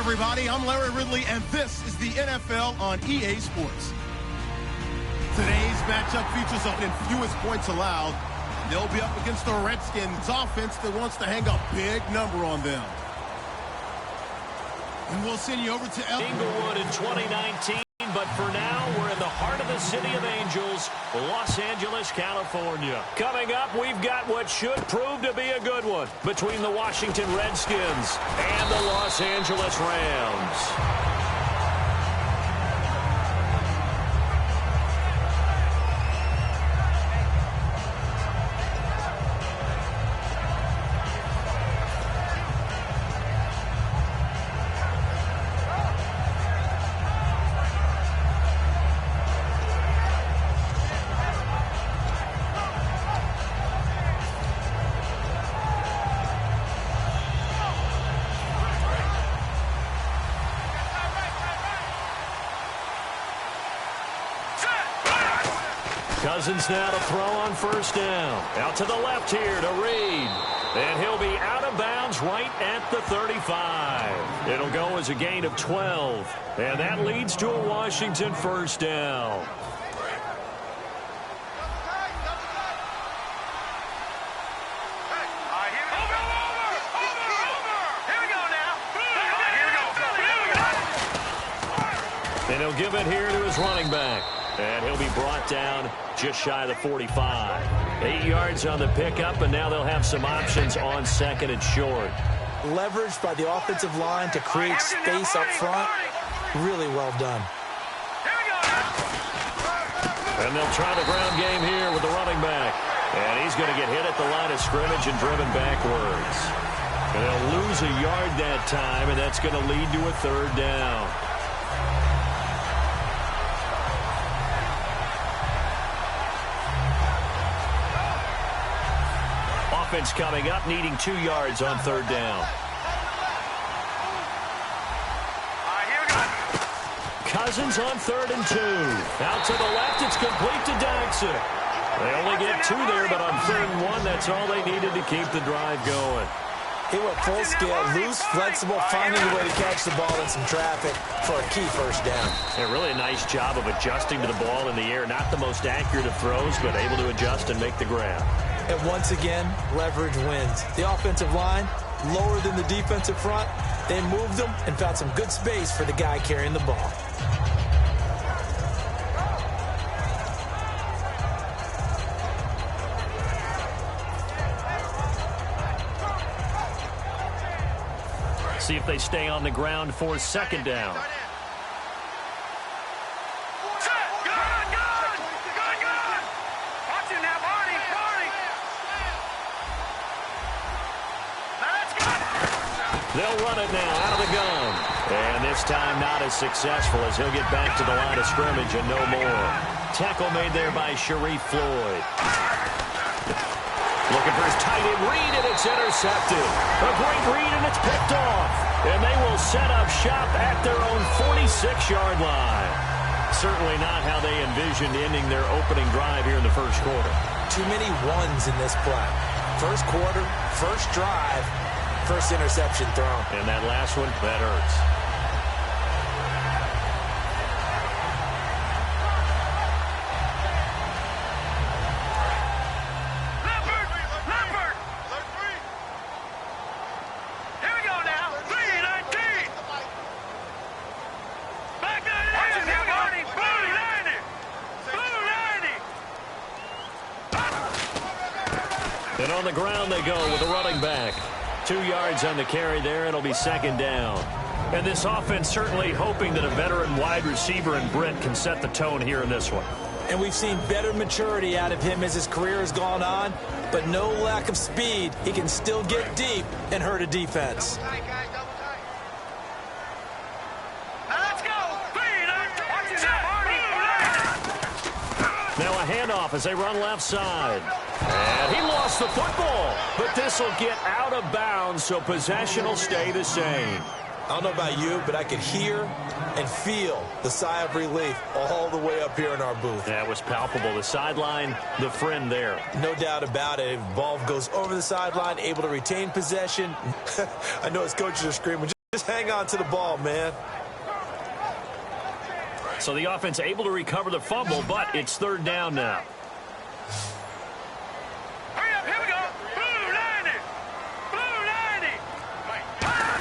everybody. I'm Larry Ridley, and this is the NFL on EA Sports. Today's matchup features the fewest points allowed. They'll be up against the Redskins offense that wants to hang a big number on them. And we'll send you over to Inglewood in 2019, but for now, we're in the heart of the City of Angels, Los Angeles, California. Coming up, we've got what should prove to be a good one between the Washington Redskins and the Los Angeles Rams. Cousins now to throw on first down. Out to the left here to Reed. And he'll be out of bounds right at the 35. It'll go as a gain of 12. And that leads to a Washington first down. And he'll give it here to his running back. And he'll be brought down just shy of the 45. 8 yards on the pickup, and now they'll have some options on second and short. Leveraged by the offensive line to create space up front. Really well done. And they'll try the ground game here with the running back. And he's going to get hit at the line of scrimmage and driven backwards. And they'll lose a yard that time, and that's going to lead to a third down. Offense coming up, needing 2 yards on third down. Cousins on 3rd and 2. Out to the left, it's complete to Dodson. They only get 2 there, but on 3rd and 1, that's all they needed to keep the drive going. He went full scale, loose, flexible, finding a way to catch the ball in some traffic for a key first down. Yeah, really a nice job of adjusting to the ball in the air. Not the most accurate of throws, but able to adjust and make the grab. And once again, leverage wins. The offensive line, lower than the defensive front. They moved them and found some good space for the guy carrying the ball. See if they stay on the ground for second down. They'll run it now out of the gun. And this time not as successful as he'll get back to the line of scrimmage and no more. Tackle made there by Sharif Floyd. Looking for his tight end read, and it's intercepted. A great read, and it's picked off. And they will set up shop at their own 46-yard line. Certainly not how they envisioned ending their opening drive here in the first quarter. Too many ones in this play. First quarter, first drive, first interception thrown. And that last one, that hurts. And on the ground they go with a running back. 2 yards on the carry there. It'll be second down. And this offense certainly hoping that a veteran wide receiver in Britt can set the tone here in this one. And we've seen better maturity out of him as his career has gone on, but no lack of speed. He can still get deep and hurt a defense. Now a handoff as they run left side. And he lost the football, but this will get out of bounds, so possession will stay the same. I don't know about you, but I could hear and feel the sigh of relief all the way up here in our booth. That was palpable. The sideline, the friend there. No doubt about it. If the ball goes over the sideline, able to retain possession. I know his coaches are screaming. Just hang on to the ball, man. So the offense able to recover the fumble, but it's third down now.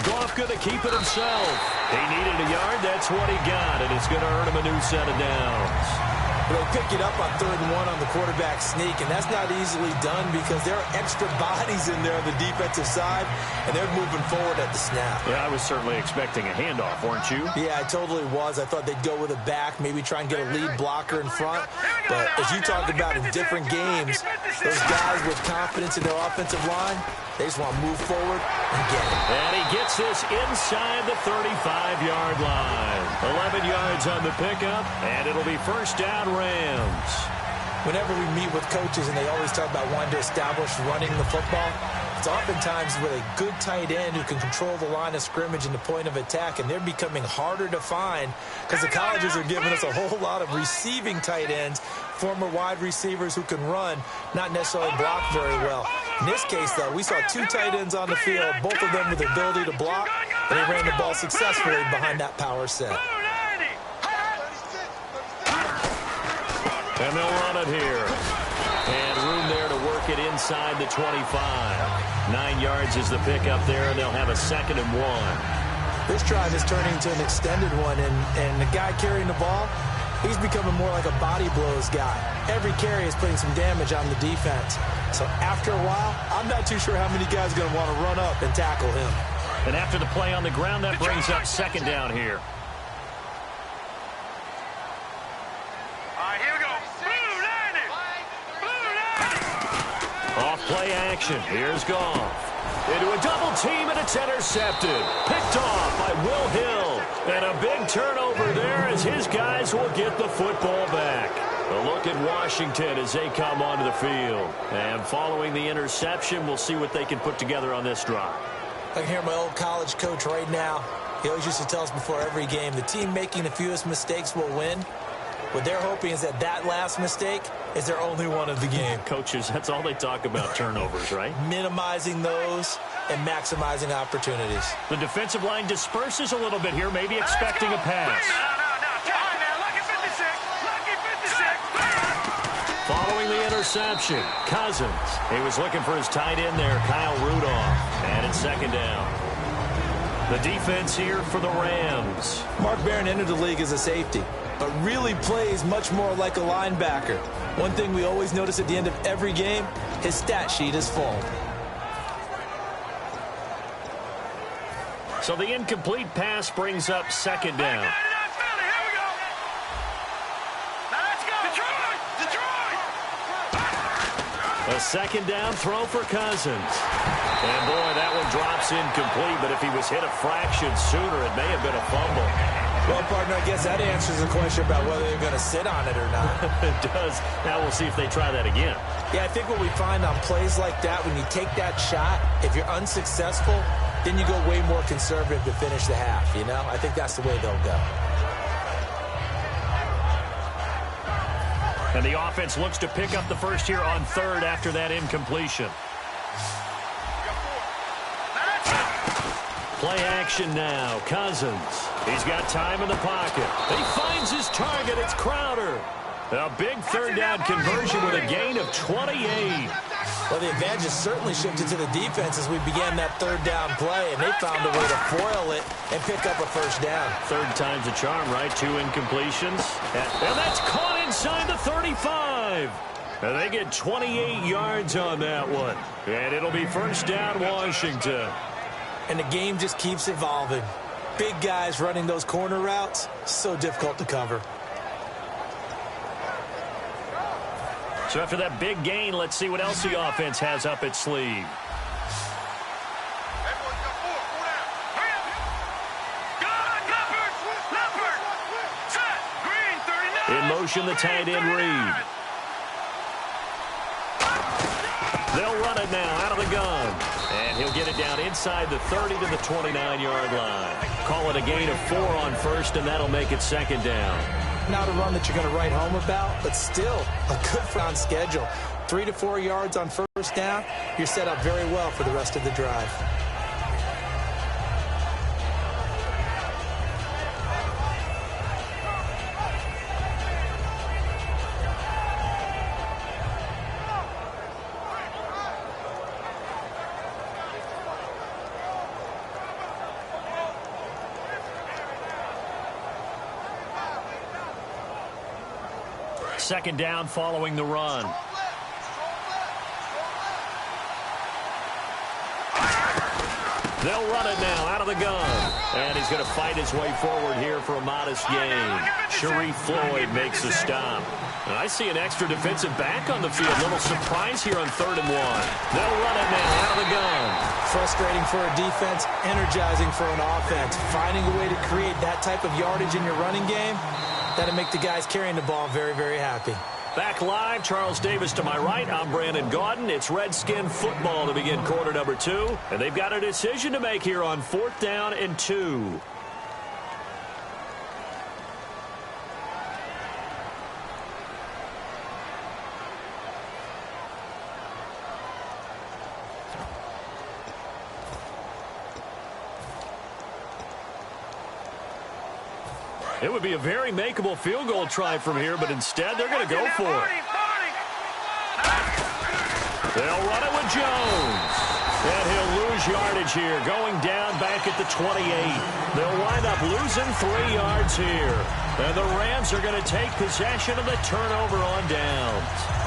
Goff going to keep it himself. He needed a yard. That's what he got, and it's going to earn him a new set of downs. They'll pick it up on 3rd and 1 on the quarterback sneak, and that's not easily done because there are extra bodies in there on the defensive side, and they're moving forward at the snap. Yeah, I was certainly expecting a handoff, weren't you? Yeah, I totally was. I thought they'd go with a back, maybe try and get a lead blocker in front. But as you talk about in different games, those guys with confidence in their offensive line, they just want to move forward and get it. And he gets this inside the 35-yard line. 11 yards on the pickup, and it'll be first down Rams. Whenever we meet with coaches and they always talk about wanting to establish running the football, it's oftentimes with a good tight end who can control the line of scrimmage and the point of attack, and they're becoming harder to find because the colleges are giving us a whole lot of receiving tight ends, former wide receivers who can run, not necessarily block very well. In this case, though, we saw 2 tight ends on the field, both of them with the ability to block, and they ran the ball successfully behind that power set. And they'll run it here. And room there to work it inside the 25. 9 yards is the pickup there, and they'll have a 2nd and 1. This drive is turning into an extended one, and the guy carrying the ball, he's becoming more like a body blows guy. Every carry is putting some damage on the defense. So after a while, I'm not too sure how many guys are going to want to run up and tackle him. And after the play on the ground, that brings up 2nd down here. Off-play action. Here's Goff. Into a double team, and it's intercepted. Picked off by Will Hill. And a big turnover there as his guys will get the football back. A look at Washington as they come onto the field. And following the interception, we'll see what they can put together on this drive. I can hear my old college coach right now. He always used to tell us before every game, the team making the fewest mistakes will win. What they're hoping is that last mistake is their only one of the game. Coaches, that's all they talk about, turnovers, right? Minimizing those and maximizing opportunities. The defensive line disperses a little bit here, maybe expecting a pass. Following the interception, Cousins. He was looking for his tight end there, Kyle Rudolph. And it's 2nd down. The defense here for the Rams. Mark Barron entered the league as a safety, but really plays much more like a linebacker. One thing we always notice at the end of every game, his stat sheet is full. So the incomplete pass brings up 2nd down. A 2nd down throw for Cousins. And boy, that one drops incomplete, but if he was hit a fraction sooner, it may have been a fumble. Well, partner, I guess that answers the question about whether they're going to sit on it or not. It does. Now we'll see if they try that again. Yeah, I think what we find on plays like that, when you take that shot, if you're unsuccessful, then you go way more conservative to finish the half, you know? I think that's the way they'll go. And the offense looks to pick up the first here on 3rd after that incompletion. Play action now. Cousins. He's got time in the pocket. He finds his target. It's Crowder. A big 3rd down conversion with a gain of 28. Well, the advantage has certainly shifted to the defense as we began that 3rd down play, and they found a way to foil it and pick up a first down. 3rd time's a charm, right? 2 incompletions. And that's caught inside the 35. And they get 28 yards on that one. And it'll be first down, Washington. And the game just keeps evolving. Big guys running those corner routes, so difficult to cover. So after that big gain, let's see what else the offense has up its sleeve. In motion, the tight end Reed. They'll run it now out of the gun. And he'll get it down inside the 30 to the 29-yard line. Call it a gain of 4 on 1st, and that'll make it 2nd down. Not a run that you're going to write home about, but still a good on schedule. 3 to 4 yards on 1st down, you're set up very well for the rest of the drive. second down following the run. They'll run it now out of the gun. And he's going to fight his way forward here for a modest gain. Sharif Floyd makes the stop. And I see an extra defensive back on the field. A little surprise here on 3rd and 1. They'll run it now out of the gun. Frustrating for a defense, energizing for an offense. Finding a way to create that type of yardage in your running game, that'll make the guys carrying the ball very, very happy. Back live, Charles Davis to my right. I'm Brandon Gaudin. It's Redskin football to begin quarter number 2. And they've got a decision to make here on 4th down and 2. It would be a very makeable field goal try from here, but instead they're going to go for it. They'll run it with Jones. And he'll lose yardage here, going down back at the 28. They'll wind up losing 3 yards here. And the Rams are going to take possession of the turnover on downs.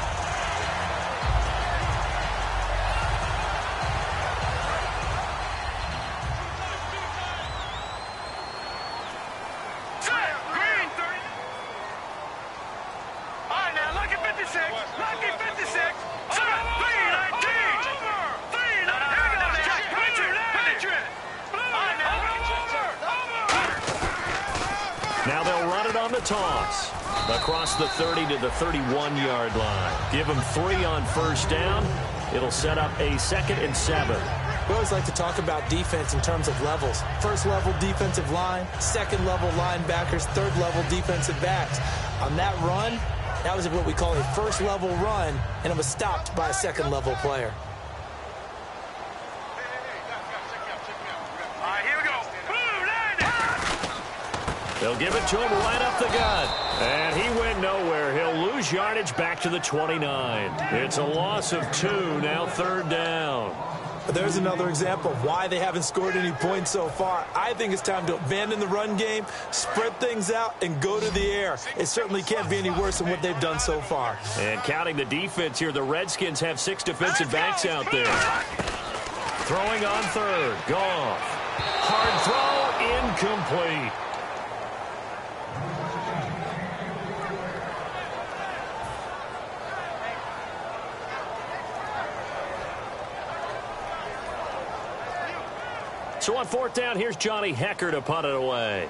Toss across the 30 to the 31-yard line. Give them 3 on 1st down. It'll set up a 2nd and 7. We always like to talk about defense in terms of levels. 1st level defensive line, 2nd level linebackers, 3rd level defensive backs. On that run, that was what we call a 1st level run, and it was stopped by a 2nd level player. They'll give it to him right up the gut. And he went nowhere. He'll lose yardage back to the 29. It's a loss of 2, now 3rd down. There's another example of why they haven't scored any points so far. I think it's time to abandon the run game, spread things out, and go to the air. It certainly can't be any worse than what they've done so far. And counting the defense here, the Redskins have 6 defensive backs out there. Throwing on 3rd. Goff. Hard throw, incomplete. So on 4th down, here's Johnny Hecker to punt it away.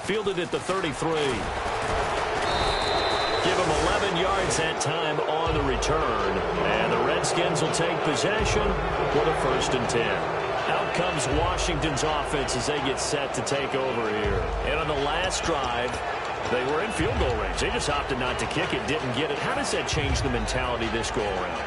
Fielded at the 33. Give him 11 yards that time on the return. And the Redskins will take possession with a 1st and 10. Out comes Washington's offense as they get set to take over here. And on the last drive, they were in field goal range. They just opted not to kick it, didn't get it. How does that change the mentality this go around?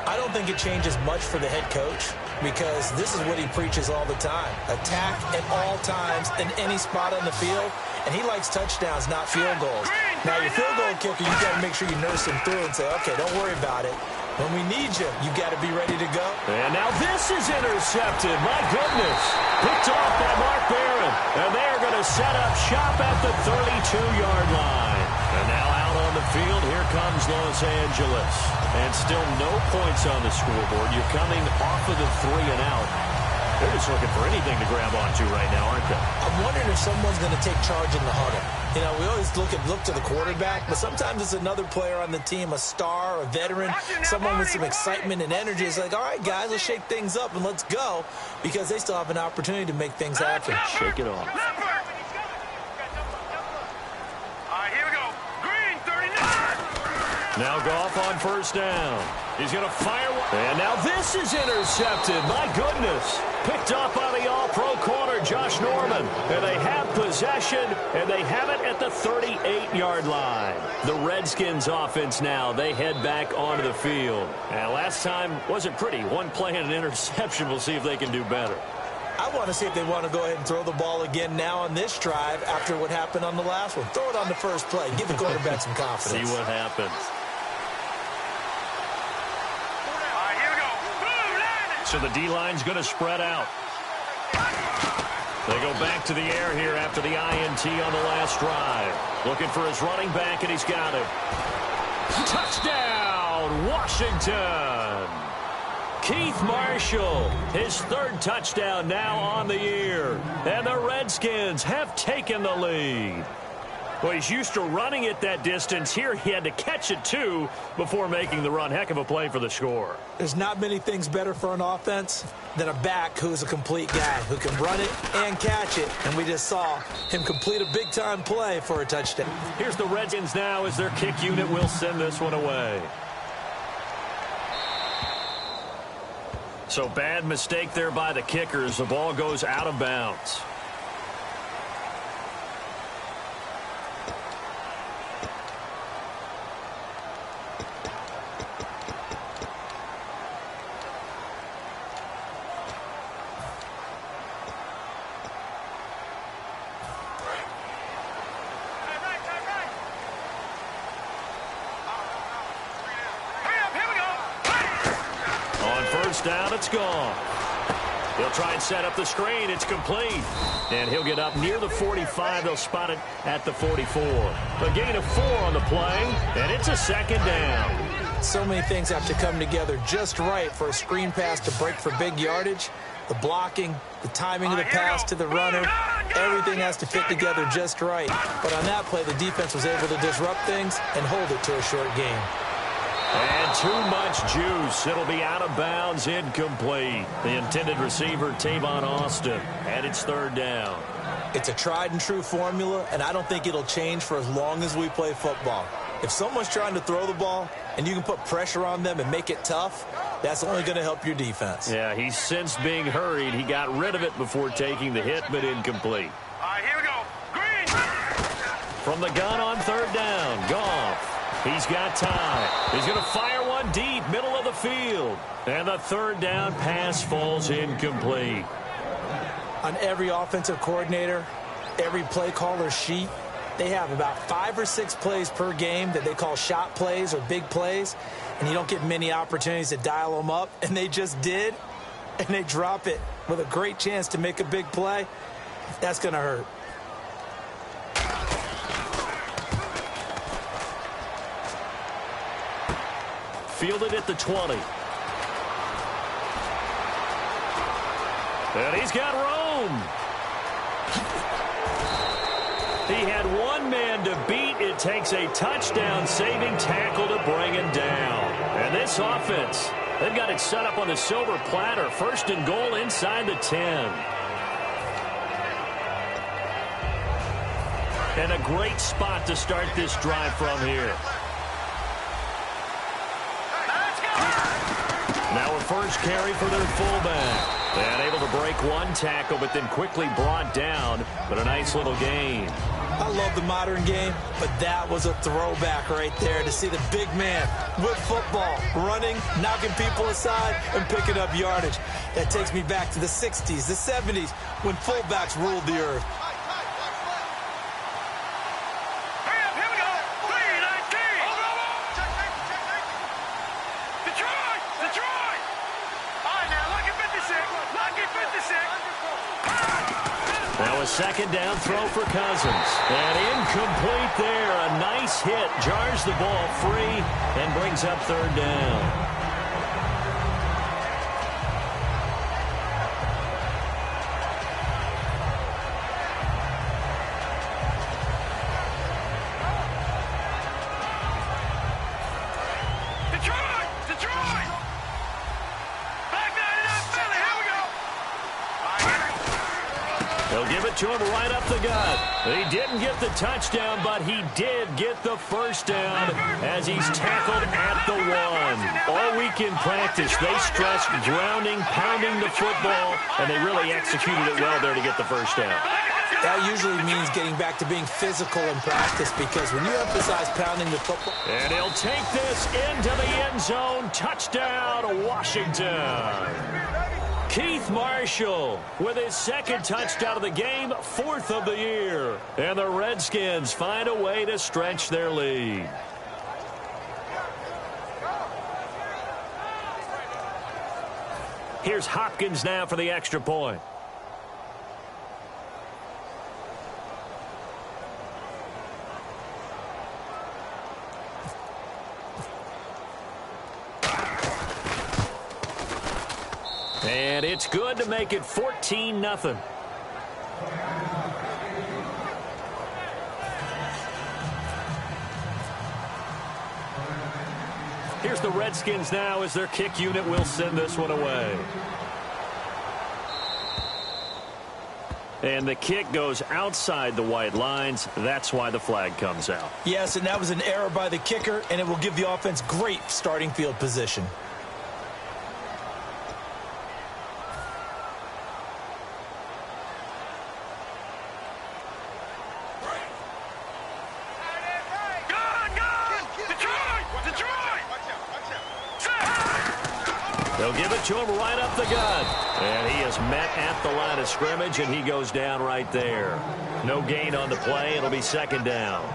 I don't think it changes much for the head coach because this is what he preaches all the time. Attack at all times in any spot on the field, and he likes touchdowns, not field goals. Now, your field goal kicker, you got to make sure you nurse him through and say, okay, don't worry about it. When we need you, you got to be ready to go. And now this is intercepted. My goodness. Picked off by Mark Barron. And they are going to set up shop at the 32-yard line. And now out on the field, here comes Los Angeles. And still no points on the scoreboard. You're coming off of the 3 and out. They're just looking for anything to grab onto right now, aren't they? I'm wondering if someone's going to take charge in the huddle. You know, we always look to the quarterback, but sometimes it's another player on the team, a star, a veteran, someone with some excitement and energy. It's like, all right, guys, let's shake things up and let's go, because they still have an opportunity to make things happen. Shake it off. All right, here we go. Green, 39. Now Goff on 1st down. He's going to fire one. And now this is intercepted. My goodness. Picked up by the all-pro corner, Josh Norman. And they have possession, and they have it at the 38-yard line. The Redskins offense now, they head back onto the field. And last time wasn't pretty. One play and an interception. We'll see if they can do better. I want to see if they want to go ahead and throw the ball again now on this drive after what happened on the last one. Throw it on the first play. Give the quarterback some confidence. See what happens. So the D-line's going to spread out. They go back to the air here after the INT on the last drive. Looking for his running back, and he's got him. Touchdown, Washington! Keith Marshall, his third touchdown now on the year. And the Redskins have taken the lead. Well, he's used to running it that distance. Here he had to catch it, too, before making the run. Heck of a play for the score. There's not many things better for an offense than a back who's a complete guy, who can run it and catch it. And we just saw him complete a big-time play for a touchdown. Here's the Redskins now as their kick unit will send this one away. So bad mistake there by the kickers. The ball goes out of bounds. Down, it's gone. He'll try and set up the screen. It's complete. And he'll get up near the 45. They'll spot it at the 44. A gain of 4 on the play, and it's a second down. So many things have to come together just right for a screen pass to break for big yardage. The blocking, the timing of the pass to the runner, everything has to fit together just right. But on that play, the defense was able to disrupt things and hold it to a short game. And too much juice. It'll be out of bounds, incomplete. The intended receiver, Tavon Austin, and it's third down. It's a tried-and-true formula, and I don't think it'll change for as long as we play football. If someone's trying to throw the ball and you can put pressure on them and make it tough, that's only going to help your defense. Yeah, he's since being hurried. He got rid of it before taking the hit, but incomplete. All right, here we go. Green! From the gun on third down, Goff. He's got time. He's going to fire one deep, middle of the field. And the third down pass falls incomplete. On every offensive coordinator, every play caller sheet, they have about 5 or 6 plays per game that they call shot plays or big plays. And you don't get many opportunities to dial them up. And they just did. And they drop it with a great chance to make a big play. That's going to hurt. Fielded at the 20. And he's got room. He had one man to beat. It takes a touchdown-saving tackle to bring him down. And this offense, they've got it set up on the silver platter. First and goal inside the 10. And a great spot to start this drive from here. Now a first carry for their fullback. And able to break one tackle, but then quickly brought down. But a nice little gain. I love the modern game, but that was a throwback right there to see the big man with football, running, knocking people aside, and picking up yardage. That takes me back to the 60s, the 70s, when fullbacks ruled the earth. Now a second down throw for Cousins. And incomplete there. A nice hit. Jars the ball free and brings up third down. To him right up the gut. He didn't get the touchdown, but he did get the first down as he's tackled at the 1. All week in practice, they stressed grounding, pounding the football, and they really executed it well there to get the first down. That usually means getting back to being physical in practice, because when you emphasize pounding the football. And he'll take this into the end zone. Touchdown, Washington. Keith Marshall with his second touchdown of the game, 4th of the year. And the Redskins find a way to stretch their lead. Here's Hopkins now for the extra point. And it's good to make it 14-0. Here's the Redskins now as their kick unit will send this one away. And the kick goes outside the white lines. That's why the flag comes out. Yes, and that was an error by the kicker, and it will give the offense great starting field position. They'll give it to him right up the gut. And he is met at the line of scrimmage, and he goes down right there. No gain on the play. It'll be second down.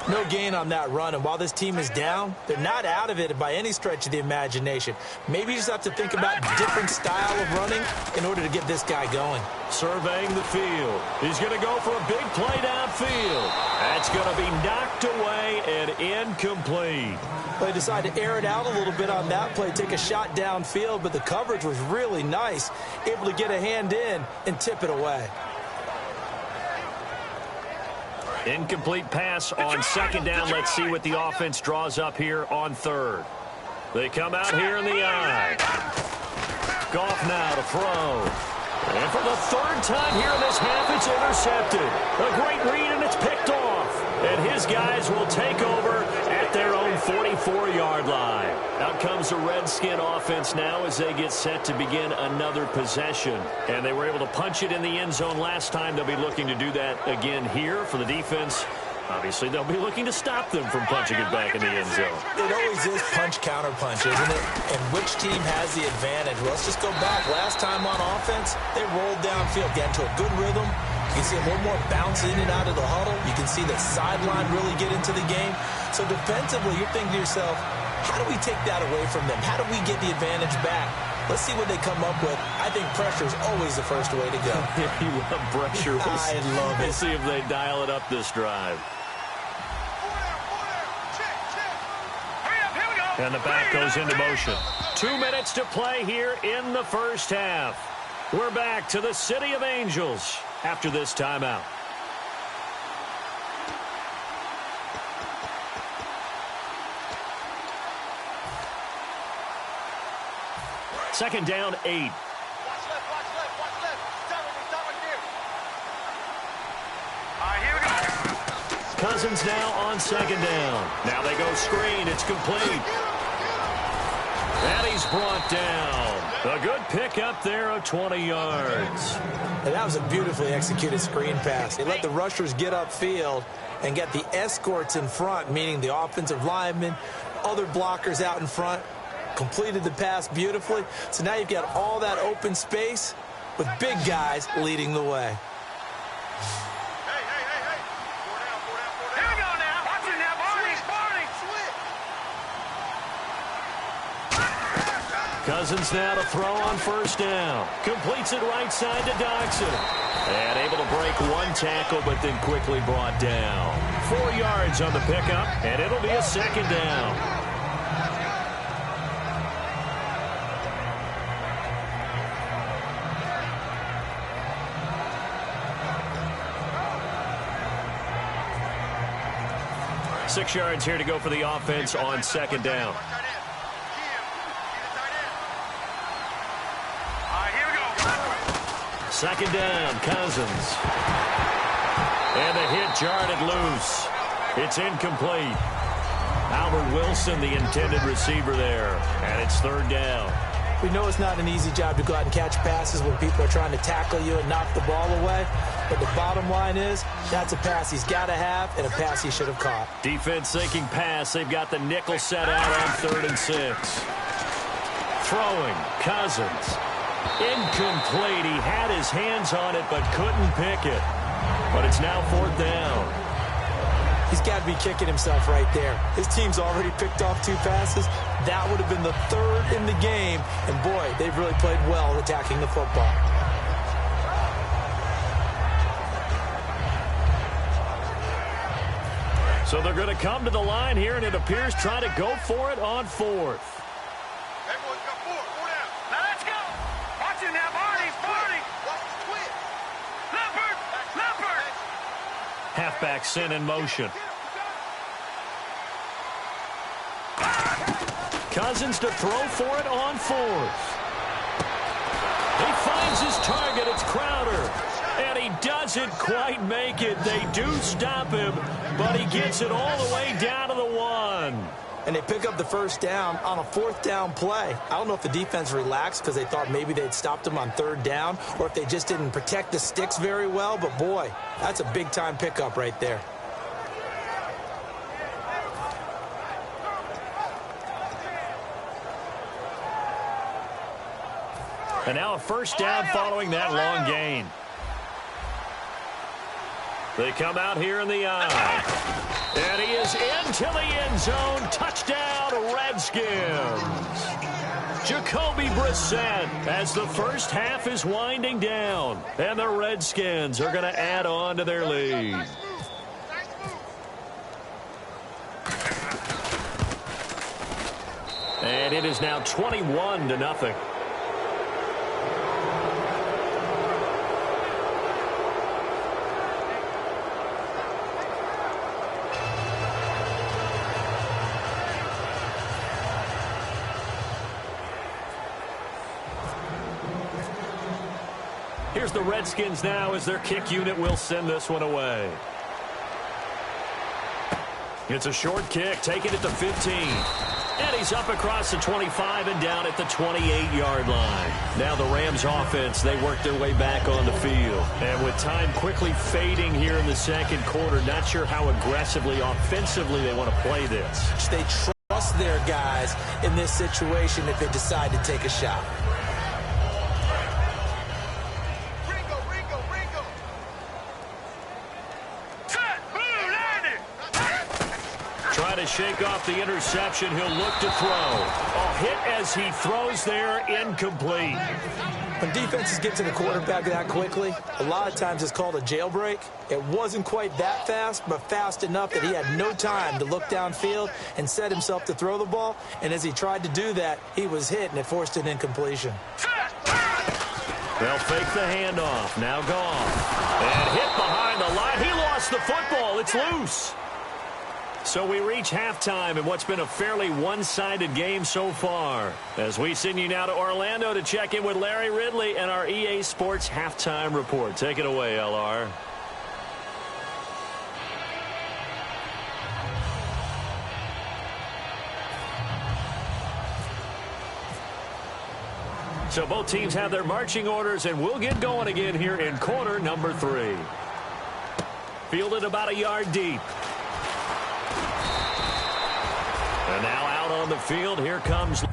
No gain on that run, and while this team is down, they're not out of it by any stretch of the imagination. Maybe you just have to think about a different style of running in order to get this guy going. Surveying the field. He's going to go for a big play downfield. That's going to be knocked away and incomplete. They decided to air it out a little bit on that play, take a shot downfield, but the coverage was really nice, able to get a hand in and tip it away. Incomplete pass on second down. Let's see what the offense draws up here on third. They come out here in the eye. Goff now to throw. And for the third time here in this half, it's intercepted. A great read, and it's picked off. And his guys will take over at their own 44-yard line. Out comes the Redskin offense now as they get set to begin another possession. And they were able to punch it in the end zone last time. They'll be looking to do that again here for the defense. Obviously, they'll be looking to stop them from punching it back in the end zone. It always is punch-counter-punch, isn't it? And which team has the advantage? Well, let's just go back. Last time on offense, they rolled downfield, got into a good rhythm. You can see a little more bounce in and out of the huddle. You can see the sideline really get into the game. So defensively, you're thinking to yourself, how do we take that away from them? How do we get the advantage back? Let's see what they come up with. I think pressure is always the first way to go. You love pressure. I love it. We'll see if they dial it up this drive. And the back goes into motion. 2 minutes to play here in the first half. We're back to the City of Angels after this timeout. Second down, 8. Watch left, watch left, watch left. Stop right there. All right, here we go. Cousins now on second down. Now they go screen. It's complete. And he's brought down. A good pickup there of 20 yards. And that was a beautifully executed screen pass. They let the rushers get upfield and get the escorts in front, meaning the offensive linemen, other blockers out in front, completed the pass beautifully. So now you've got all that open space with big guys leading the way. Cousins now to throw on first down. Completes it right side to Dodson. And able to break one tackle, but then quickly brought down. 4 yards on the pickup, and it'll be a second down. Six yards here to go for the offense on second down. Second down, Cousins. And the hit jarred it loose. It's incomplete. Albert Wilson, the intended receiver there. And it's third down. We know it's not an easy job to go out and catch passes when people are trying to tackle you and knock the ball away. But the bottom line is, that's a pass he's got to have and a pass he should have caught. Defense thinking pass. They've got the nickel set out on 3rd and 6. Throwing, Cousins. Incomplete. He had his hands on it but couldn't pick it. But it's now 4th down. He's got to be kicking himself right there. His team's already picked off 2 passes. That would have been the 3rd in the game. And, boy, they've really played well attacking the football. So they're going to come to the line here, and it appears try to go for it on 4th. Everyone's got 4. 4 down. Now let's go. Watch it now, Barney. Barney. Leopard. Leopard. Halfback sent in motion. Cousins to throw for it on 4th. He finds his target. It's Crowder. And he doesn't quite make it. They do stop him, but he gets it all the way down to the 1. And they pick up the 1st down on a 4th down play. I don't know if the defense relaxed because they thought maybe they'd stopped him on 3rd down or if they just didn't protect the sticks very well. But, boy, that's a big-time pickup right there. And now a 1st down following that long gain. They come out here in the eye. And he is into the end zone. Touchdown, Redskins. Jacoby Brissett as the first half is winding down. And the Redskins are going to add on to their lead. And it is now 21-0. Here's the Redskins now as their kick unit will send this one away. It's a short kick, taking it to 15. And he's up across the 25 and down at the 28-yard line. Now the Rams offense, they work their way back on the field. And with time quickly fading here in the 2nd quarter, not sure how aggressively, offensively they want to play this. They trust their guys in this situation if they decide to take a shot. Try to shake off the interception. He'll look to throw. A hit as he throws there, incomplete. When defenses get to the quarterback that quickly, a lot of times it's called a jailbreak. It wasn't quite that fast, but fast enough that he had no time to look downfield and set himself to throw the ball. And as he tried to do that, he was hit, and it forced an incompletion. They'll fake the handoff. Now gone. And hit behind the line. He lost the football. It's loose. So we reach halftime in what's been a fairly one-sided game so far. As we send you now to Orlando to check in with Larry Ridley and our EA Sports Halftime Report. Take it away, LR. So both teams have their marching orders, and we'll get going again here in quarter number 3. Fielded about a yard deep. And now out on the field, here comes...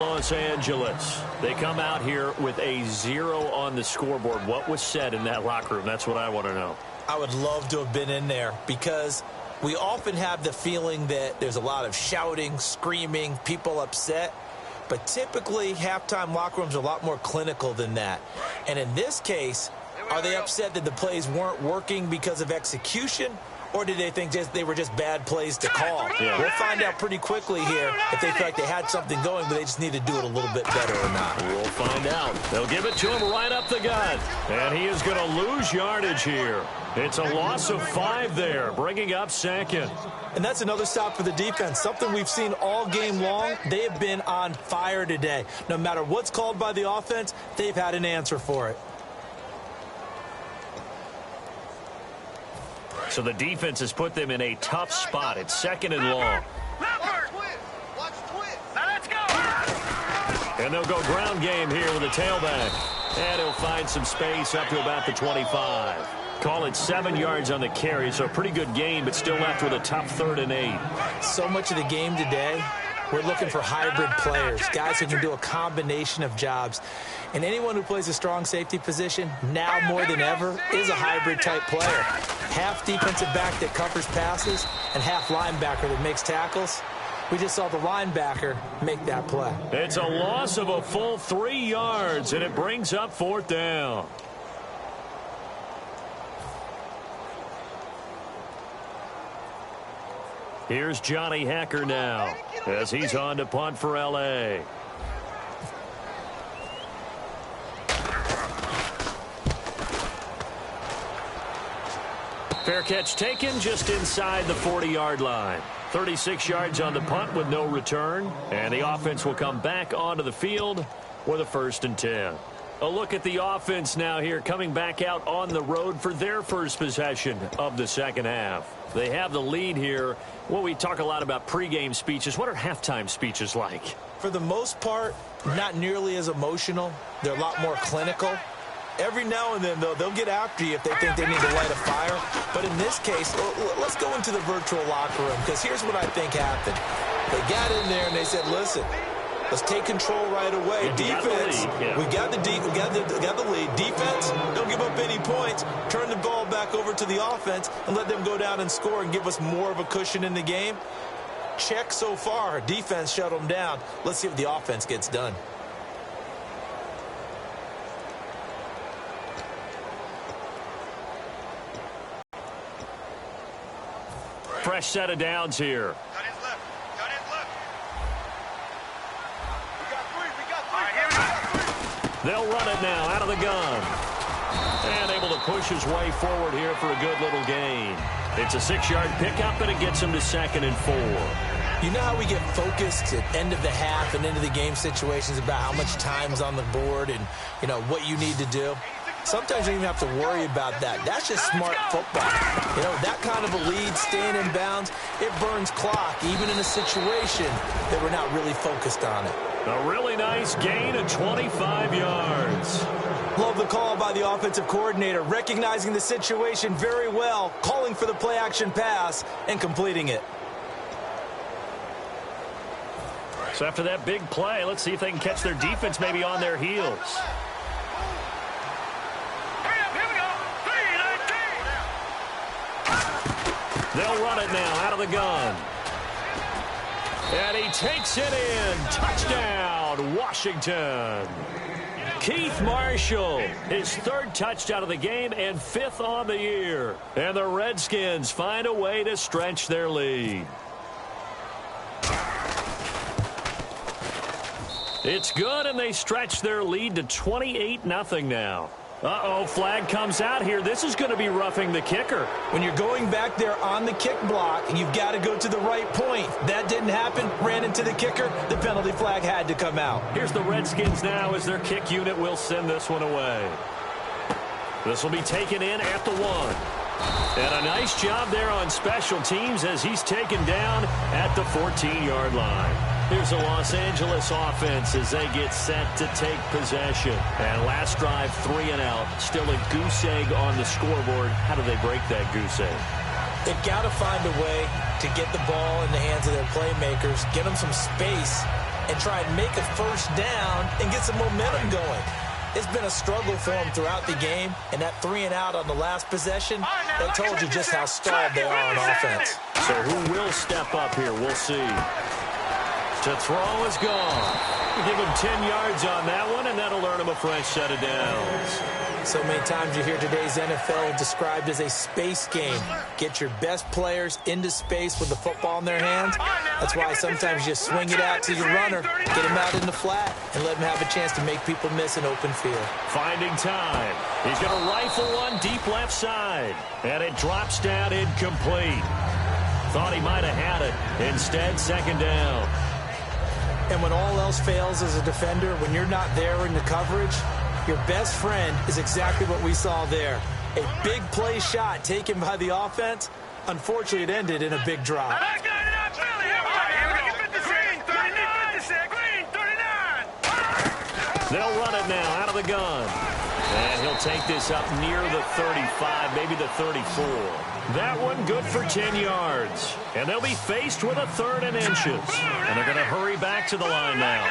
Los Angeles. They come out here with a 0 on the scoreboard. What was said in that locker room? That's what I want to know. I would love to have been in there because we often have the feeling that there's a lot of shouting, screaming, people upset. But typically, halftime locker rooms are a lot more clinical than that. And in this case, are they upset that the plays weren't working because of execution? Or did they think they were just bad plays to call? Yeah. We'll find out pretty quickly here if they feel like they had something going, but they just need to do it a little bit better or not. We'll find out. They'll give it to him right up the gut. And he is going to lose yardage here. It's a loss of 5 there, bringing up second. And that's another stop for the defense, something we've seen all game long. They have been on fire today. No matter what's called by the offense, they've had an answer for it. So the defense has put them in a tough spot. It's 2nd and long. And they'll go ground game here with a tailback. And he'll find some space up to about the 25. Call it 7 yards on the carry, so a pretty good game, but still left with a tough 3rd and 8. So much of the game today, we're looking for hybrid players, guys who can do a combination of jobs. And anyone who plays a strong safety position, now more than ever, is a hybrid-type player. Half defensive back that covers passes and half linebacker that makes tackles. We just saw the linebacker make that play. It's a loss of a full 3 yards, and it brings up 4th down. Here's Johnny Hacker now as he's on to punt for L.A. Fair catch taken just inside the 40-yard line. 36 yards on the punt with no return. And the offense will come back onto the field with a 1st and 10. A look at the offense now here, coming back out on the road for their first possession of the second half. They have the lead here. Well, we talk a lot about pregame speeches. What are halftime speeches like? For the most part, not nearly as emotional. They're a lot more clinical. Every now and then, though, they'll get after you if they think they need to light a fire. But in this case, let's go into the virtual locker room, because here's what I think happened. They got in there and they said, listen, let's take control right away. Defense, we got the lead. Defense, don't give up any points. Turn the ball back over to the offense and let them go down and score and give us more of a cushion in the game. Check so far. Defense shut them down. Let's see if the offense gets done. Fresh set of downs here. Got his left. Got his left. We got 3. We got 3. All right, here we go. They'll run it now out of the gun. And able to push his way forward here for a good little gain. It's a 6-yard pickup, and it gets him to 2nd and 4. You know how we get focused at end of the half and into the game situations about how much time's on the board and, you know, what you need to do? Sometimes you don't even have to worry about that. That's just smart football. You know, that kind of a lead, staying in bounds, it burns clock, even in a situation that we're not really focused on it. A really nice gain of 25 yards. Love the call by the offensive coordinator, recognizing the situation very well, calling for the play-action pass, and completing it. So after that big play, let's see if they can catch their defense maybe on their heels. They'll run it now out of the gun. And he takes it in. Touchdown, Washington. Keith Marshall, his 3rd touchdown of the game and 5th on the year. And the Redskins find a way to stretch their lead. It's good, and they stretch their lead to 28-0 now. Uh-oh, flag comes out here. This is going to be roughing the kicker. When you're going back there on the kick block, you've got to go to the right point. That didn't happen. Ran into the kicker. The penalty flag had to come out. Here's the Redskins now as their kick unit will send this one away. This will be taken in at the 1. And a nice job there on special teams as he's taken down at the 14-yard line. Here's the Los Angeles offense as they get set to take possession. And last drive, 3 and out. Still a goose egg on the scoreboard. How do they break that goose egg? They've got to find a way to get the ball in the hands of their playmakers, get them some space, and try and make a first down and get some momentum going. It's been a struggle for them throughout the game, and that 3 and out on the last possession, that told you just how stalled they are on offense. So who will step up here? We'll see. To throw is gone. Give him 10 yards on that one, and that'll earn him a fresh set of downs. So many times you hear today's NFL described as a space game. Get your best players into space with the football in their hands. That's why sometimes you just swing it out to your runner, get him out in the flat, and let him have a chance to make people miss an open field. Finding time. He's going to rifle one deep left side, and it drops down incomplete. Thought he might have had it. Instead, second down. And when all else fails as a defender, when you're not there in the coverage, your best friend is exactly what we saw there. A big play shot taken by the offense. Unfortunately, it ended in a big drop. They'll run it now out of the gun. And he'll take this up near the 35, maybe the 34. That one good for 10 yards. And they'll be faced with a 3rd and inches. And they're going to hurry back to the line now.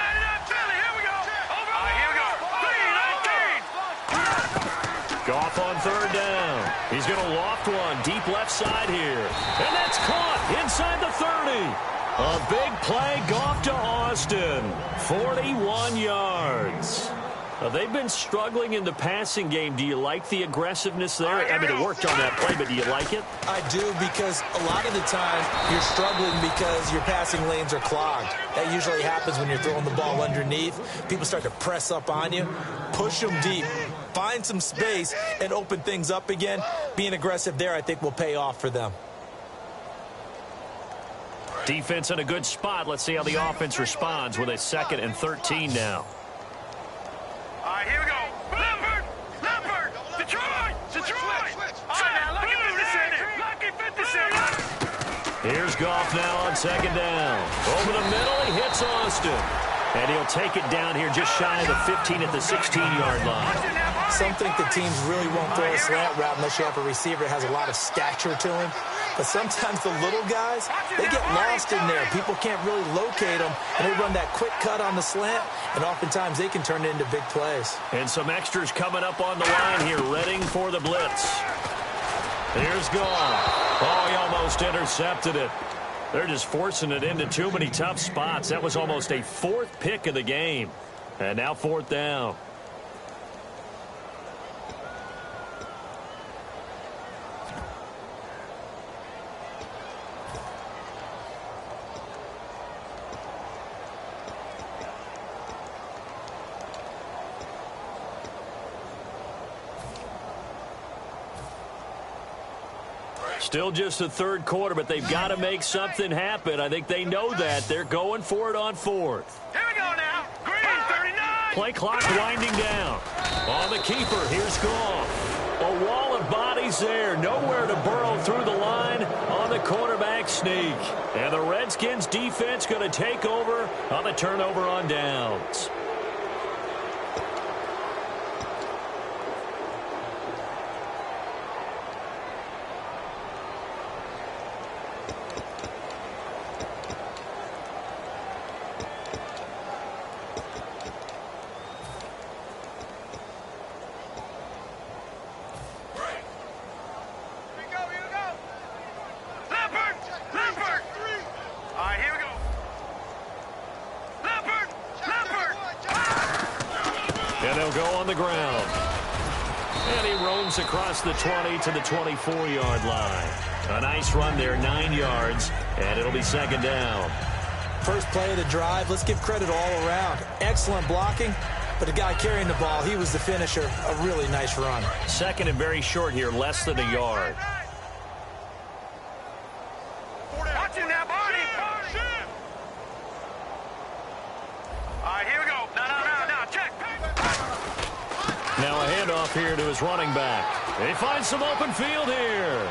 Goff on 3rd down. He's going to loft one deep left side here. And that's caught inside the 30. A big play, Goff to Austin. 41 yards. They've been struggling in the passing game. Do you like the aggressiveness there? I mean, it worked on that play, but do you like it? I do, because a lot of the time you're struggling because your passing lanes are clogged. That usually happens when you're throwing the ball underneath. People start to press up on you, push them deep, find some space, and open things up again. Being aggressive there, I think, will pay off for them. Defense in a good spot. Let's see how the offense responds with a 2nd and 13 now. All right, here we go. Leopard, Detroit. All right, now, lucky 50 center. Here's Goff now on 2nd down. Over the middle, he hits Austin. And he'll take it down here just shy of the 15 at the 16-yard line. Some think the teams really won't throw a slant route unless you have a receiver that has a lot of stature to him. But sometimes the little guys, they get lost in there. People can't really locate them, and they run that quick cut on the slant, and oftentimes they can turn it into big plays. And some extras coming up on the line here, readying for the blitz. Here's Goff. Oh, he almost intercepted it. They're just forcing it into too many tough spots. That was almost a 4th pick of the game. And now 4th down. Still just the 3rd quarter, but they've got to make something happen. I think they know that. They're going for it on 4th. Here we go now. Green, 39. Play clock winding down. On the keeper, here's Goff. A wall of bodies there. Nowhere to burrow through the line on the quarterback sneak. And the Redskins defense going to take over on the turnover on downs. And they'll go on the ground. And he roams across the 20 to the 24-yard line. A nice run there, 9 yards, and it'll be 2nd down. First play of the drive, let's give credit all around. Excellent blocking, but the guy carrying the ball, he was the finisher. A really nice run. 2nd and very short here, less than a yard. Watching that body. All right, here we go. No, check. Now a handoff here to his running back. He finds some open field here.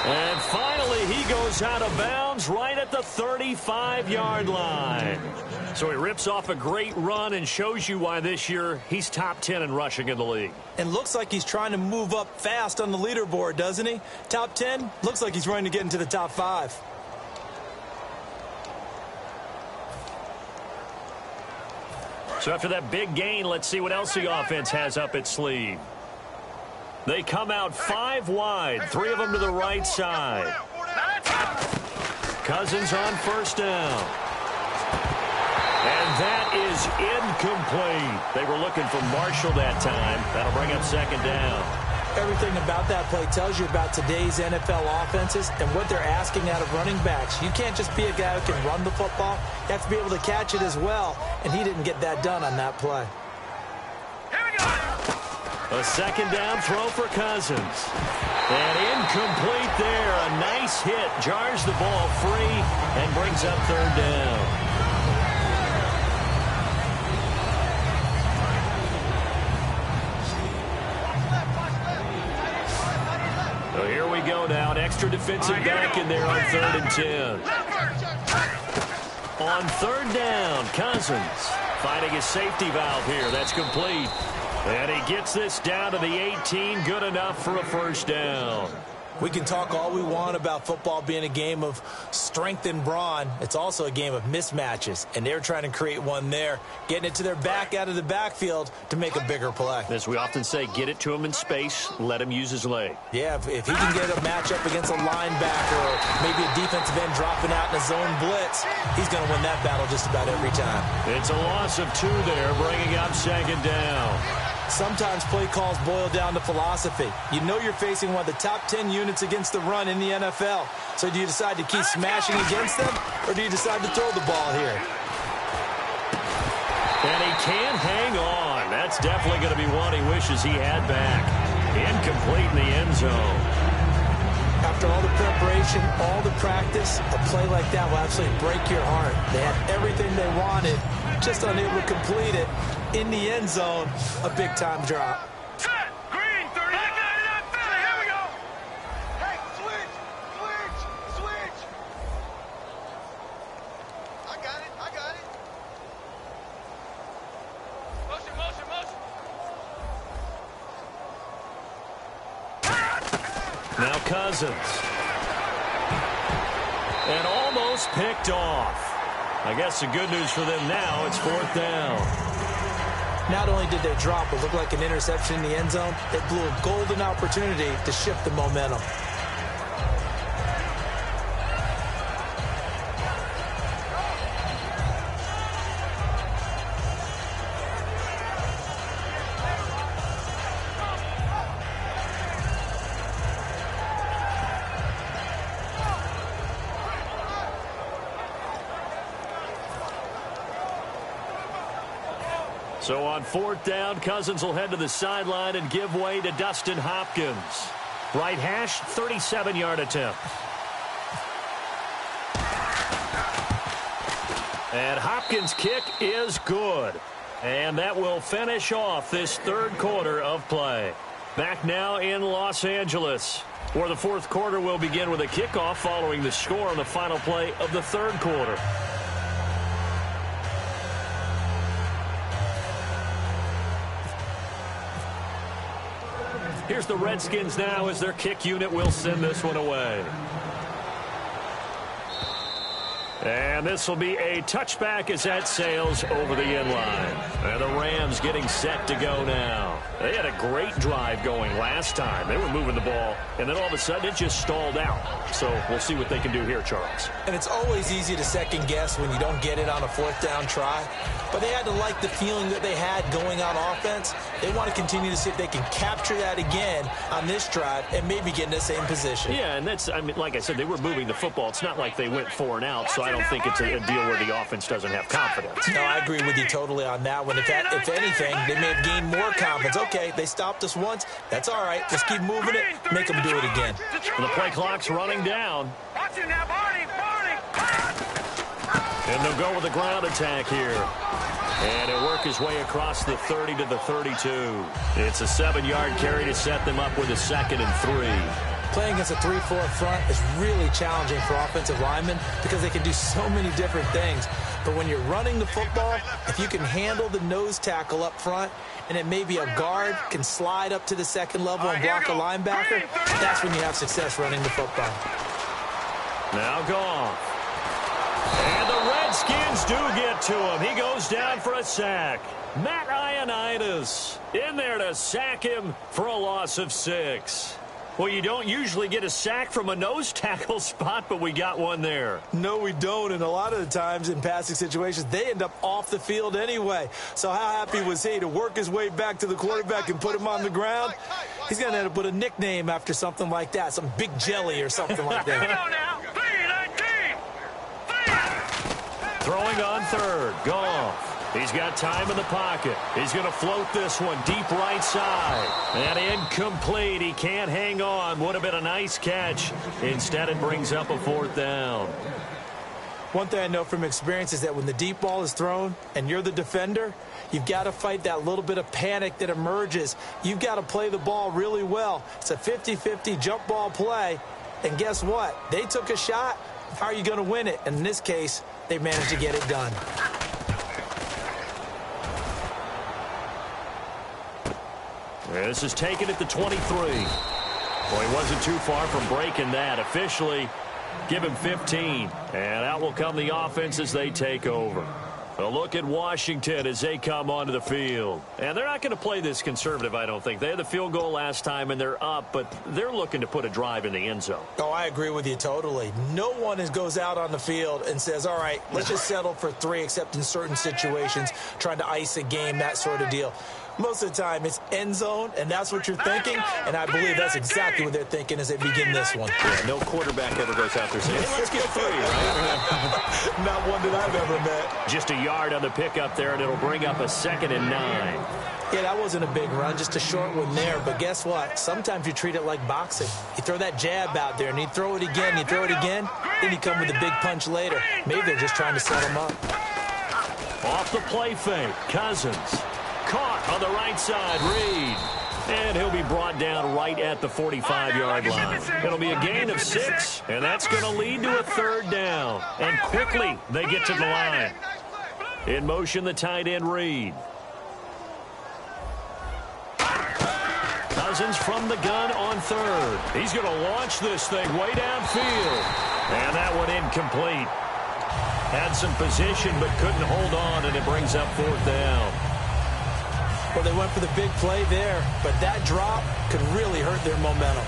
And finally, he goes out of bounds right at the 35-yard line. So he rips off a great run and shows you why this year he's top 10 in rushing in the league. And looks like he's trying to move up fast on the leaderboard, doesn't he? Top 10, looks like he's running to get into the top 5. So after that big gain, let's see what else the offense has up its sleeve. They come out 5 wide, 3 of them to the right side. Cousins on 1st down. And that is incomplete. They were looking for Marshall that time. That'll bring up second down. Everything about that play tells you about today's NFL offenses and what they're asking out of running backs. You can't just be a guy who can run the football. You have to be able to catch it as well, and he didn't get that done on that play. Here we go. A second down throw for Cousins. And incomplete there. A nice hit. Jars the ball free and brings up third down. So here we go now. An extra defensive back in there on 3rd and 10. On 3rd down, Cousins finding his safety valve here. That's complete. And he gets this down to the 18. Good enough for a first down. We can talk all we want about football being a game of strength and brawn. It's also a game of mismatches, and they're trying to create one there, getting it to their back out of the backfield to make a bigger play. As we often say, get it to him in space, let him use his leg. Yeah, if he can get a matchup against a linebacker or maybe a defensive end dropping out in a zone blitz, he's going to win that battle just about every time. It's a loss of 2 there, bringing up second down. Sometimes play calls boil down to philosophy. You know you're facing one of the top 10 units against the run in the NFL. So do you decide to keep smashing against them, or do you decide to throw the ball here? And he can't hang on. That's definitely going to be one he wishes he had back. Incomplete in the end zone. After all the preparation, all the practice, a play like that will absolutely break your heart. They had everything they wanted, just unable to complete it. In the end zone, a big-time drop. Set. Green, 30. I got it. I'm Philly. Here we go. Hey, switch. I got it. Motion. Now Cousins. And almost picked off. I guess the good news for them now, it's 4th down. Not only did they drop what looked like an interception in the end zone, they blew a golden opportunity to shift the momentum. So on 4th down, Cousins will head to the sideline and give way to Dustin Hopkins. Right hash, 37-yard attempt. And Hopkins' kick is good. And that will finish off this 3rd quarter of play. Back now in Los Angeles, where the 4th quarter will begin with a kickoff following the score on the final play of the 3rd quarter. Here's the Redskins now as their kick unit will send this one away. And this will be a touchback as that sails over the end line. And the Rams getting set to go now. They had a great drive going last time. They were moving the ball, and then all of a sudden it just stalled out. So we'll see what they can do here, Charles. And it's always easy to second guess when you don't get it on a 4th down try. But they had to like the feeling that they had going on offense. They want to continue to see if they can capture that again on this drive and maybe get in the same position. Yeah, and that's, I mean, like I said, they were moving the football. It's not like they went 4 and out, so I don't think it's a deal where the offense doesn't have confidence. No, I agree with you totally on that one. If anything, they may have gained more confidence. Okay, they stopped us once. That's all right. Let's keep moving it. Make them do it again. And the play clock's running down. Watch it now, Barney. And they'll go with a ground attack here. And he'll work his way across the 30 to the 32. It's a 7-yard carry to set them up with a 2nd and 3. Playing against a 3-4 front is really challenging for offensive linemen because they can do so many different things. But when you're running the football, if you can handle the nose tackle up front, and it may be a guard can slide up to the 2nd level and block a linebacker, that's when you have success running the football. Now gone. And the Redskins do get to him. He goes down for a sack. Matt Ioannidis in there to sack him for a loss of 6. Well, you don't usually get a sack from a nose tackle spot, but we got one there. No, we don't, and a lot of the times in passing situations, they end up off the field anyway. So how happy was he to work his way back to the quarterback and put him on the ground? He's going to end up with a nickname after something like that, some Big Jelly or something like that. Come on now. 3-19. Throwing on third. Goff. He's got time in the pocket. He's going to float this one deep right side. And incomplete. He can't hang on. Would have been a nice catch. Instead, it brings up a fourth down. One thing I know from experience is that when the deep ball is thrown and you're the defender, you've got to fight that little bit of panic that emerges. You've got to play the ball really well. It's a 50-50 jump ball play. And guess what? They took a shot. How are you going to win it? And in this case, they managed to get it done. This is taken at the 23. Well, he wasn't too far from breaking that. Officially, give him 15. And out will come the offense as they take over. A look at Washington as they come onto the field. And they're not going to play this conservative, I don't think. They had the field goal last time, and they're up, but they're looking to put a drive in the end zone. Oh, I agree with you totally. No one goes out on the field and says, all right, let's just settle for 3, except in certain situations, trying to ice a game, that sort of deal. Most of the time, it's end zone, and that's what you're thinking, and I believe that's exactly what they're thinking as they begin this one. Yeah, no quarterback ever goes out there saying, hey, let's get 3, right? Not one that I've ever met. Just a yard on the pickup there, and it'll bring up a 2nd and 9. Yeah, that wasn't a big run, just a short one there. But guess what? Sometimes you treat it like boxing. You throw that jab out there, and you throw it again, you throw it again, then you come with a big punch later. Maybe they're just trying to set him up. Off the play fake, Cousins. Caught on the right side, Reed. And he'll be brought down right at the 45-yard line. It'll be a gain of 6, and that's going to lead to a 3rd down. And quickly, they get to the line. In motion, the tight end, Reed. Cousins from the gun on 3rd. He's going to launch this thing way downfield. And that one incomplete. Had some position, but couldn't hold on, and it brings up 4th down. Well, they went for the big play there, but that drop could really hurt their momentum.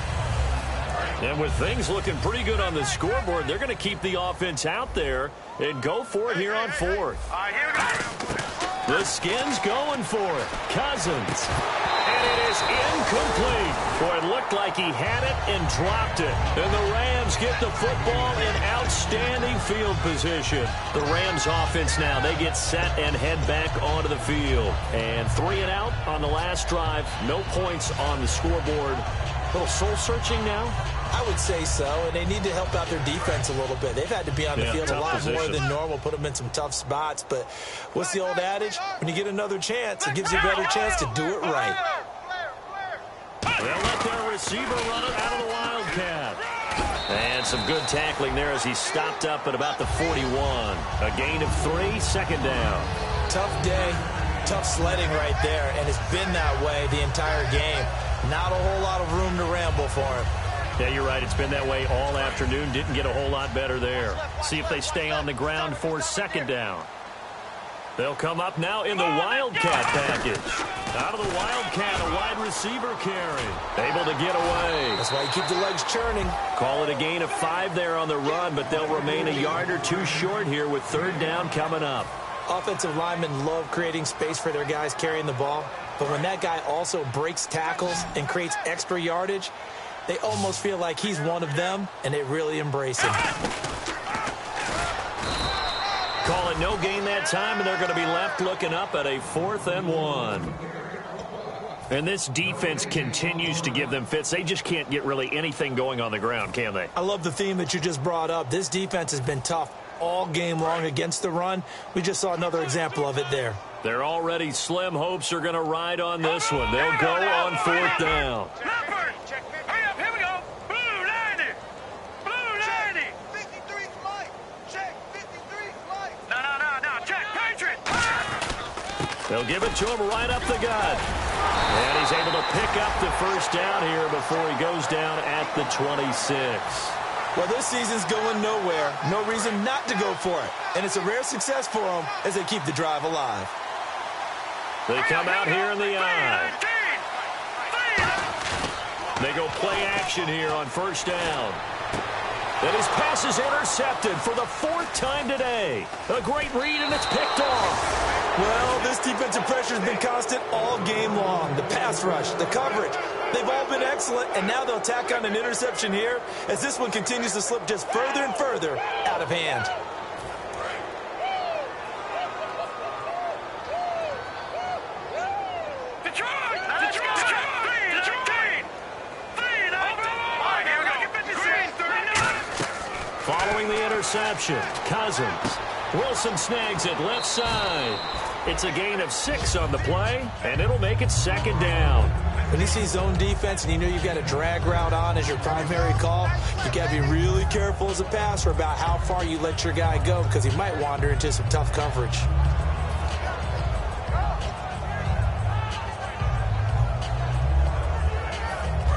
And with things looking pretty good on the scoreboard, they're going to keep the offense out there and go for it here on 4th. Here we go. The Skins going for it. Cousins. And it is incomplete. Boy, it looked like he had it and dropped it. And the Rams get the football in outstanding field position. The Rams offense now, they get set and head back onto the field. And 3 and out on the last drive. No points on the scoreboard. A little soul-searching now? I would say so, and they need to help out their defense a little bit. They've had to be on the field a lot more than normal, put them in some tough spots. But what's the old adage? When you get another chance, it gives you a better chance to do it right. They'll let their receiver run it out of the Wildcat. And some good tackling there as he stopped up at about the 41. A gain of 3, 2nd down. Tough day, tough sledding right there, and it's been that way the entire game. Not a whole lot of room to ramble for him. Yeah, you're right. It's been that way all afternoon. Didn't get a whole lot better there. See if they stay on the ground for 2nd down. They'll come up now in the Wildcat package. Out of the Wildcat, a wide receiver carry. Able to get away. That's why you keep the legs churning. Call it a gain of 5 there on the run, but they'll remain a yard or 2 short here with 3rd down coming up. Offensive linemen love creating space for their guys carrying the ball, but when that guy also breaks tackles and creates extra yardage, they almost feel like he's one of them, and they really embrace him. Call it no gain that time, and they're going to be left looking up at a 4th and 1. And this defense continues to give them fits. They just can't get really anything going on the ground, can they? I love the theme that you just brought up. This defense has been tough all game long against the run. We just saw another example of it there. They're already slim hopes are going to ride on this one. They'll go on 4th down. Hurry up, here we go. Blue 90. Blue 90. 53 flight. Check 53 flight. No. Check Patriot. They'll give it to him right up the gut. And he's able to pick up the 1st down here before he goes down at the 26. Well, this season's going nowhere. No reason not to go for it. And it's a rare success for them as they keep the drive alive. They come out here in the eye. They go play action here on first down. And his pass is intercepted for the 4th time today. A great read, and it's picked off. Well, this defensive pressure has been constant all game long. The pass rush, the coverage, they've all been excellent, and now they'll tack on an interception here as this one continues to slip just further and further out of hand. Following the interception, Cousins. Wilson snags it left side. It's a gain of 6 on the play, and it'll make it 2nd down. When you see zone defense and you know you've got a drag route on as your primary call, you got to be really careful as a passer about how far you let your guy go because he might wander into some tough coverage.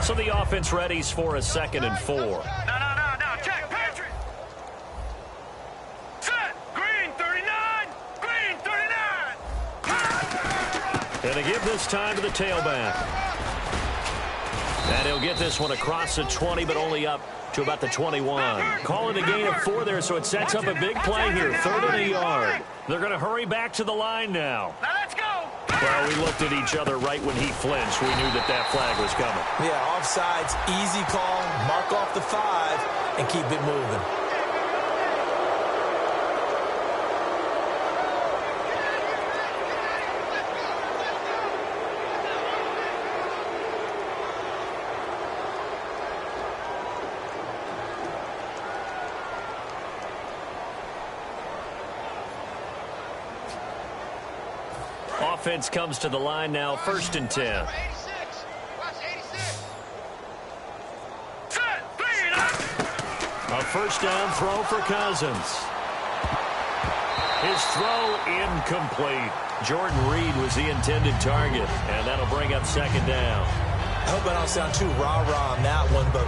So the offense readies for a 2nd and 4. No. Check, Patrick. Set. Green 39. Green 39. And they give this time to the tailback. And he'll get this one across the 20, but only up to about the 21. Call it a gain of 4 there, so it sets up a big play here. 3rd and a yard. They're going to hurry back to the line now. Now let's go. Well, we looked at each other right when he flinched. We knew that flag was coming. Yeah, offsides, easy call, mark off the 5, and keep it moving. Offense comes to the line now, 1st and 10. A first down throw for Cousins. His throw incomplete. Jordan Reed was the intended target, and that'll bring up 2nd down. I hope I don't sound too rah-rah on that one, but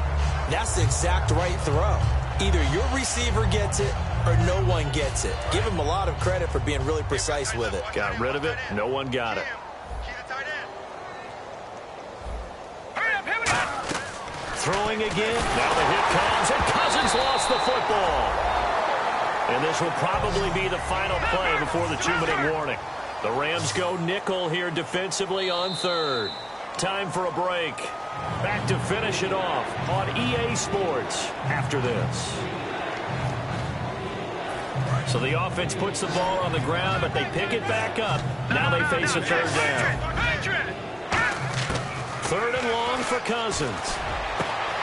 that's the exact right throw. Either your receiver gets it or no one gets it. Give him a lot of credit for being really precise with it. Got rid of it. No one got it. Throwing again. Now the hit comes, and Cousins lost the football. And this will probably be the final play before the 2-minute warning. The Rams go nickel here defensively on 3rd. Time for a break. Back to finish it off on EA Sports after this. So the offense puts the ball on the ground, but they pick it back up. Now they face a 3rd down. 3rd and long for Cousins.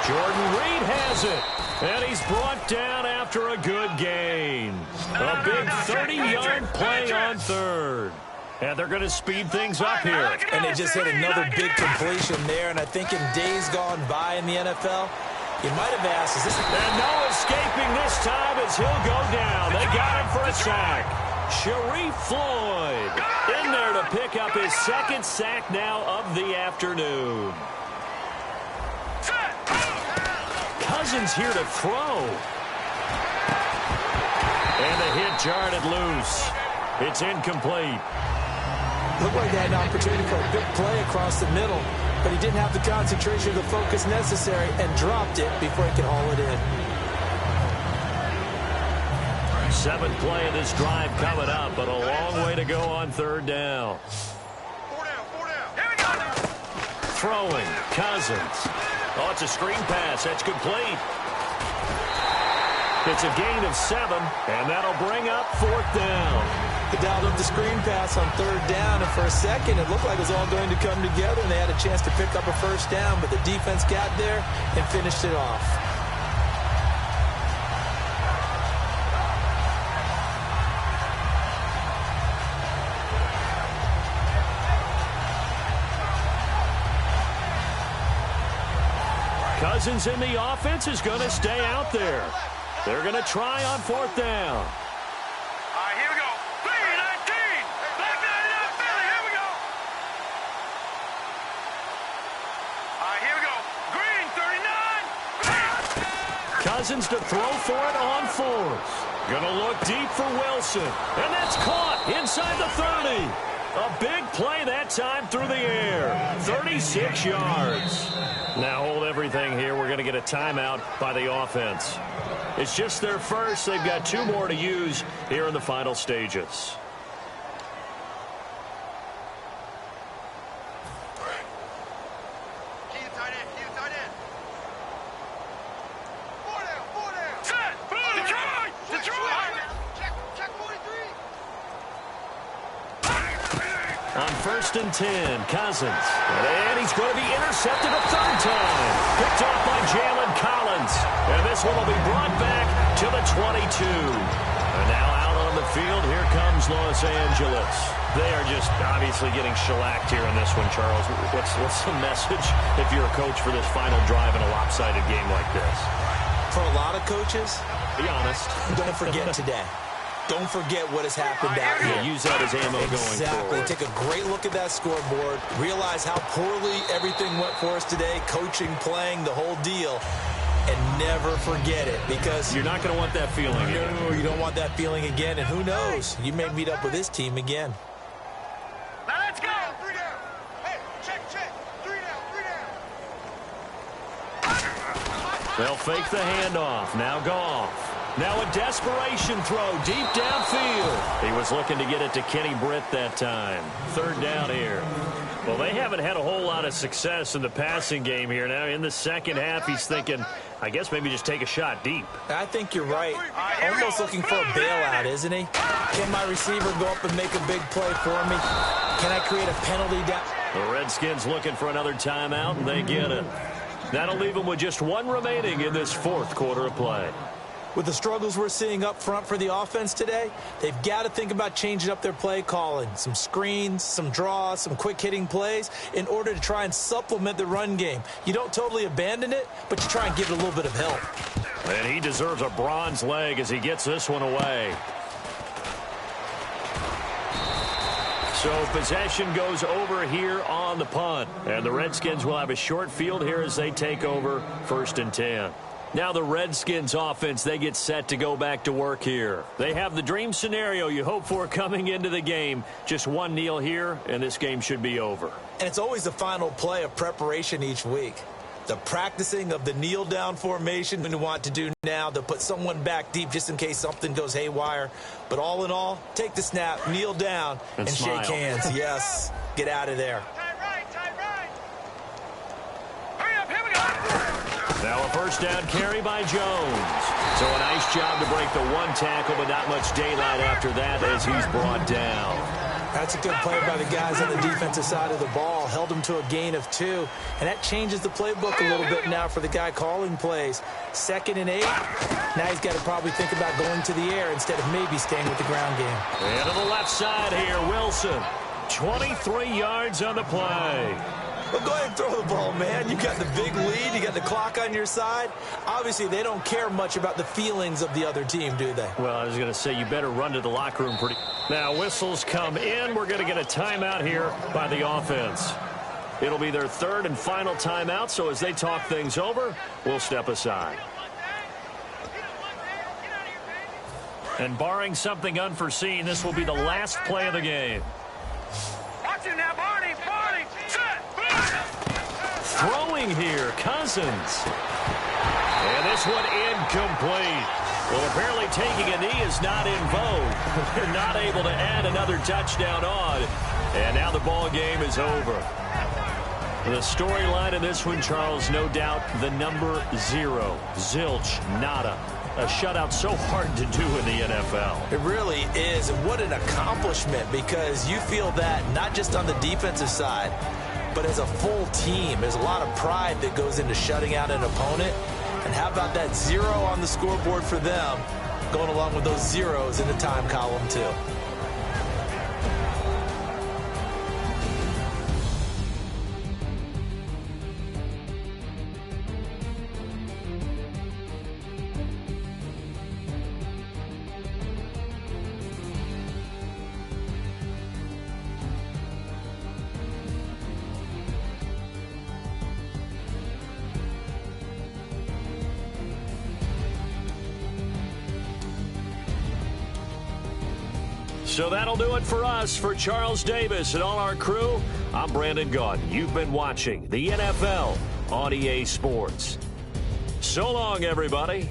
Jordan Reed has it, and he's brought down after a good gain. A big 30-yard play on 3rd. And they're going to speed things up here. And they just hit another big completion there, and I think in days gone by in the NFL, you might have asked, is this... And no escaping this time as he'll go down. They got him for a sack. Sharif Floyd in there to pick up his 2nd sack now of the afternoon. Cousins here to throw. And the hit jarred it loose. It's incomplete. Looked like they had an opportunity for a big play across the middle, but he didn't have the concentration or the focus necessary and dropped it before he could haul it in. 7th play of this drive coming up, but a long way to go on 3rd down. 4 down. Here we go. Throwing, Cousins. Oh, it's a screen pass. That's complete. It's a gain of 7, and that'll bring up 4th down. They dialed up the screen pass on 3rd down, and for a second, it looked like it was all going to come together, and they had a chance to pick up a 1st down, but the defense got there and finished it off. Cousins in the offense is going to stay out there. They're going to try on 4th down. All right, here we go. 3-19. Black 99 Philly. Here we go. All right, here we go. Green 39. Cousins to throw for it on 4th. Going to look deep for Wilson. And that's caught inside the 30. A big play that time through the air. 36 yards. Now hold everything here. We're going to get a timeout by the offense. It's just their first. They've got 2 more to use here in the final stages. On 1st and 10, Cousins. And he's going to be intercepted a 3rd time. Picked off by Jalen Collins. And this one will be brought back to the 22. And now out on the field, here comes Los Angeles. They are just obviously getting shellacked here in this one, Charles. What's the message if you're a coach for this final drive in a lopsided game like this? For a lot of coaches, be honest. Don't forget today. Don't forget what has happened out here. Yeah, use that as ammo going forward. Exactly. Take a great look at that scoreboard. Realize how poorly everything went for us today. Coaching, playing, the whole deal. And never forget it, because you're not going to want that feeling again. No, you don't want that feeling again. And who knows? You may meet up with this team again. Now let's go. 3 down. Hey, check. 3 down. They'll fake the handoff. Now Goff. Now a desperation throw deep downfield. He was looking to get it to Kenny Britt that time. 3rd down here. Well, they haven't had a whole lot of success in the passing game here. Now in the second half, he's thinking, I guess maybe just take a shot deep. I think you're right. Almost looking for a bailout, isn't he? Can my receiver go up and make a big play for me? Can I create a penalty down? The Redskins looking for another timeout, and they get it. That'll leave them with just 1 remaining in this 4th quarter of play. With the struggles we're seeing up front for the offense today, they've got to think about changing up their play calling. Some screens, some draws, some quick-hitting plays in order to try and supplement the run game. You don't totally abandon it, but you try and give it a little bit of help. And he deserves a bronze leg as he gets this one away. So possession goes over here on the punt. And the Redskins will have a short field here as they take over 1st and 10. Now the Redskins offense, they get set to go back to work here. They have the dream scenario you hope for coming into the game. Just 1 kneel here, and this game should be over. And it's always the final play of preparation each week. The practicing of the kneel-down formation we want to do now. They'll put someone back deep just in case something goes haywire. But all in all, take the snap, kneel down, and shake hands. Yes, get out of there. Time right. Hurry up, here we go. Now a 1st down carry by Jones. So a nice job to break the 1 tackle, but not much daylight after that as he's brought down. That's a good play by the guys on the defensive side of the ball. Held him to a gain of 2. And that changes the playbook a little bit now for the guy calling plays. 2nd and 8. Now he's got to probably think about going to the air instead of maybe staying with the ground game. And to the left side here, Wilson. 23 yards on the play. Well, go ahead and throw the ball, man. You got the big lead. You got the clock on your side. Obviously, they don't care much about the feelings of the other team, do they? Well, I was going to say, you better run to the locker room pretty. Now, whistles come in. We're going to get a timeout here by the offense. It'll be their 3rd and final timeout, so as they talk things over, we'll step aside. And barring something unforeseen, this will be the last play of the game. Watch it now, Barney. Set. Throwing here, Cousins. And this one incomplete. Well, apparently taking a knee is not in vogue. They're not able to add another touchdown on. And now the ball game is over. The storyline in this one, Charles, no doubt the number 0. Zilch, nada. A shutout so hard to do in the NFL. It really is. And what an accomplishment, because you feel that not just on the defensive side, but as a full team. There's a lot of pride that goes into shutting out an opponent. And how about that 0 on the scoreboard for them, going along with those zeros in the time column, too. So that'll do it for us. For Charles Davis and all our crew, I'm Brandon Gaudin. You've been watching the NFL on EA Sports. So long, everybody.